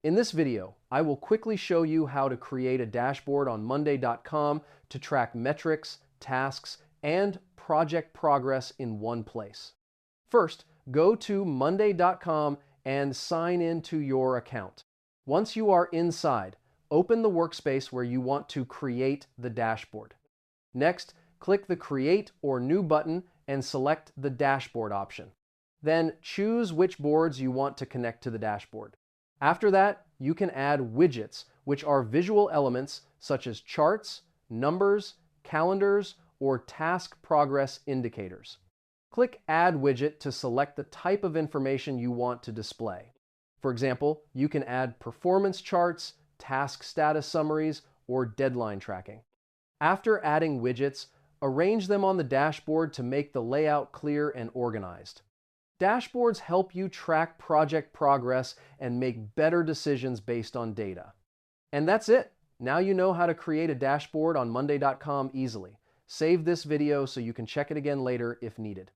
In this video, I will quickly show you how to create a dashboard on Monday.com to track metrics, tasks, and project progress in one place. First, go to Monday.com and sign into your account. Once you are inside, open the workspace where you want to create the dashboard. Next, click the Create or New button and select the Dashboard option. Then choose which boards you want to connect to the dashboard. After that, you can add widgets, which are visual elements such as charts, numbers, calendars, or task progress indicators. Click Add Widget to select the type of information you want to display. For example, you can add performance charts, task status summaries, or deadline tracking. After adding widgets, arrange them on the dashboard to make the layout clear and organized. Dashboards help you track project progress and make better decisions based on data. And that's it. Now you know how to create a dashboard on Monday.com easily. Save this video so you can check it again later if needed.